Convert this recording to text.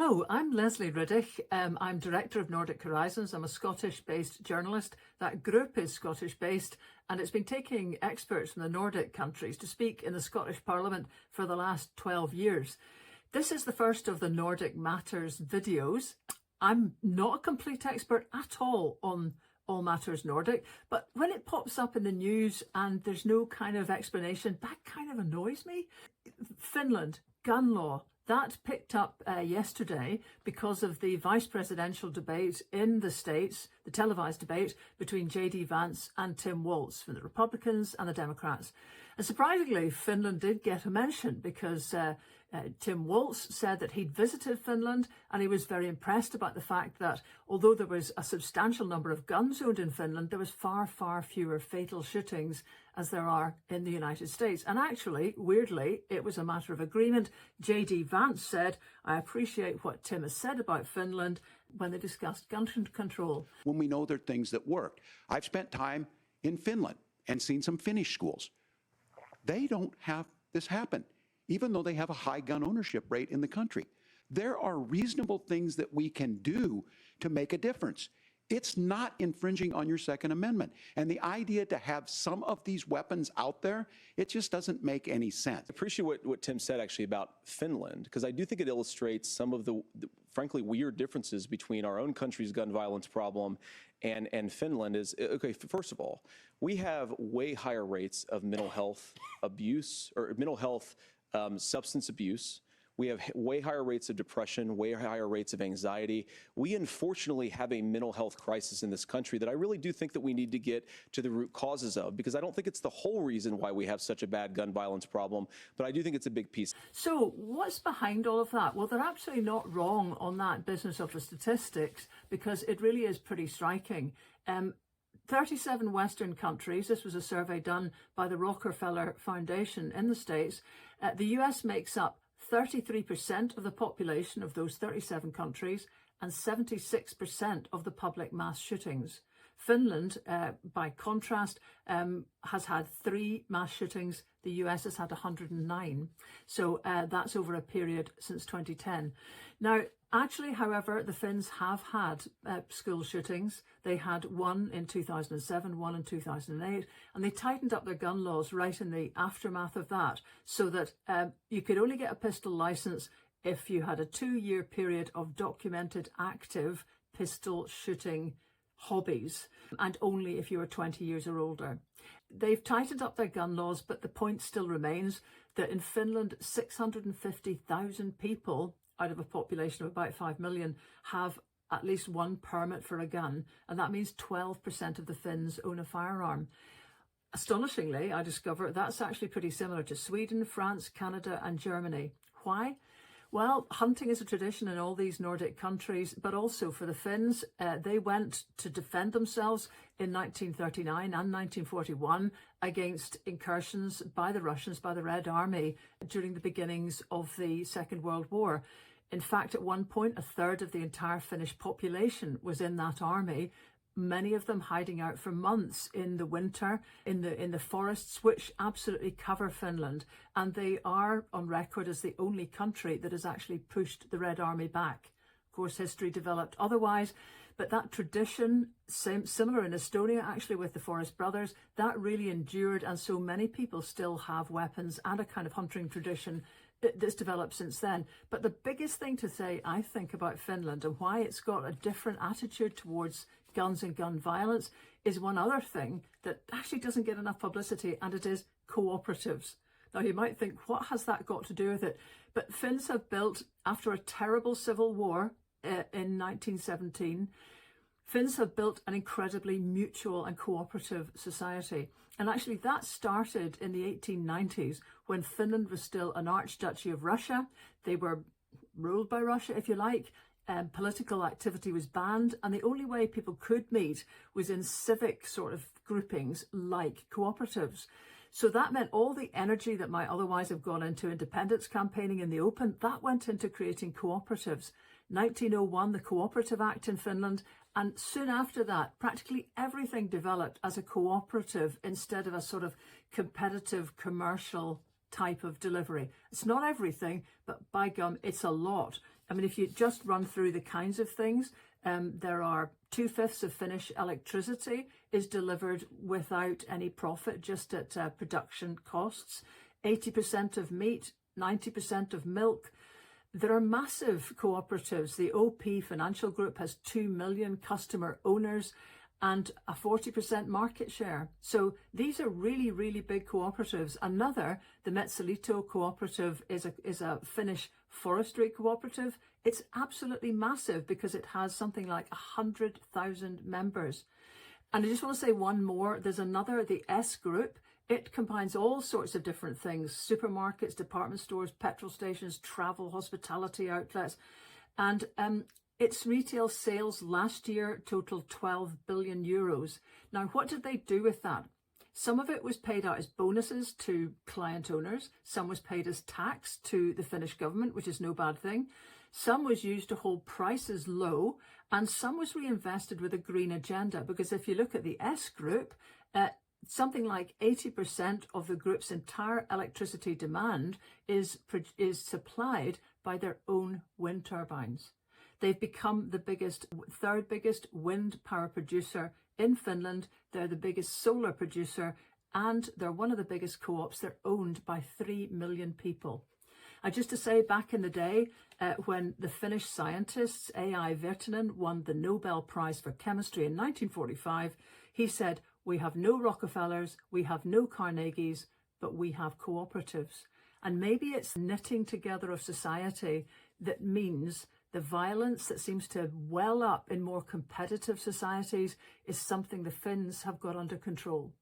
Hello, I'm Leslie Riddick. I'm Director of Nordic Horizons. I'm a Scottish-based journalist. That group is Scottish-based, and it's been taking experts from the Nordic countries to speak in the Scottish Parliament for the last 12 years. This is the first of the Nordic Matters videos. I'm not a complete expert at all on all matters Nordic, but when it pops up in the news and there's no kind of explanation, that kind of annoys me. Finland, gun law. That picked up yesterday because of the vice presidential debate in the States, the televised debate between J.D. Vance and Tim Walz from the Republicans and the Democrats. And surprisingly, Finland did get a mention because Tim Walz said that he'd visited Finland and he was very impressed about the fact that although there was a substantial number of guns owned in Finland, there was far, far fewer fatal shootings as there are in the United States. And actually, weirdly, it was a matter of agreement. J.D. Vance said, I appreciate what Tim has said about Finland when they discussed gun control. When we know there are things that worked. I've spent time in Finland and seen some Finnish schools. They don't have this happen, even though they have a high gun ownership rate in the country. There are reasonable things that we can do to make a difference. It's not infringing on your Second Amendment. And the idea to have some of these weapons out there, it just doesn't make any sense. I appreciate what Tim said actually about Finland, because I do think it illustrates some of the frankly weird differences between our own country's gun violence problem and Finland. Is okay, first of all, we have way higher rates of mental health abuse or mental health substance abuse. We have way higher rates of depression, way higher rates of anxiety. We unfortunately have a mental health crisis in this country that I really do think that we need to get to the root causes of, because I don't think it's the whole reason why we have such a bad gun violence problem, but I do think it's a big piece. So what's behind all of that? Well, they're absolutely not wrong on that business of the statistics, because it really is pretty striking. 37 Western countries, this was a survey done by the Rockefeller Foundation in the States, the US makes up 33% of the population of those 37 countries and 76% of the public mass shootings. Finland, by contrast, has had 3 mass shootings. The US has had 109. So that's over a period since 2010. Now, actually, however, the Finns have had school shootings. They had one in 2007, one in 2008, and they tightened up their gun laws right in the aftermath of that, so that you could only get a pistol license if you had a 2-year period of documented active pistol shooting hobbies, and only if you were 20 years or older. They've tightened up their gun laws, but the point still remains that in Finland, 650,000 people out of a population of about 5 million have at least one permit for a gun, and that means 12% of the Finns own a firearm. Astonishingly, I discover that's actually pretty similar to Sweden, France, Canada and Germany. Why? Well, hunting is a tradition in all these Nordic countries, but also for the Finns. They went to defend themselves in 1939 and 1941 against incursions by the Russians, by the Red Army, during the beginnings of the Second World War. In fact, at one point, 1/3 of the entire Finnish population was in that army, many of them hiding out for months in the winter, in the forests, which absolutely cover Finland. And they are on record as the only country that has actually pushed the Red Army back. Of course, history developed otherwise, but that tradition, similar in Estonia, actually with the Forest Brothers, that really endured, and so many people still have weapons and a kind of hunting tradition that's developed since then. But the biggest thing to say, I think, about Finland and why it's got a different attitude towards guns and gun violence is one other thing that actually doesn't get enough publicity, and it is cooperatives. Now, you might think, what has that got to do with it? But Finns have built, after a terrible civil war in 1917, Finns have built an incredibly mutual and cooperative society. And actually that started in the 1890s when Finland was still an archduchy of Russia. They were ruled by Russia, if you like. Political activity was banned, and the only way people could meet was in civic sort of groupings like cooperatives. So that meant all the energy that might otherwise have gone into independence campaigning in the open, that went into creating cooperatives. 1901, the Cooperative Act in Finland, and soon after that, practically everything developed as a cooperative instead of a sort of competitive commercial type of delivery. It's not everything, but by gum, it's a lot. I mean, if you just run through the kinds of things, there are 2/5 of Finnish electricity is delivered without any profit, just at production costs. 80% of meat, 90% of milk. There are massive cooperatives. The OP Financial Group has 2 million customer owners and a 40% market share. So these are really, really big cooperatives. Another, the Metsäliitto cooperative, is a Finnish forestry cooperative. It's absolutely massive because it has something like 100,000 members. And I just want to say one more. There's another, the S Group. It combines all sorts of different things: supermarkets, department stores, petrol stations, travel, hospitality outlets. And its retail sales last year totaled 12 billion euros. Now, what did they do with that? Some of it was paid out as bonuses to client owners. Some was paid as tax to the Finnish government, which is no bad thing. Some was used to hold prices low, and some was reinvested with a green agenda. Because if you look at the S Group, something like 80% of the group's entire electricity demand is supplied by their own wind turbines. They've become the third biggest wind power producer in Finland. They're the biggest solar producer, and they're one of the biggest co-ops. They're owned by 3 million people. Just to say, back in the day, when the Finnish scientists, A.I. Virtanen, won the Nobel Prize for Chemistry in 1945, he said, "We have no Rockefellers, we have no Carnegies, but we have cooperatives." And maybe it's knitting together of society that means the violence that seems to well up in more competitive societies is something the Finns have got under control.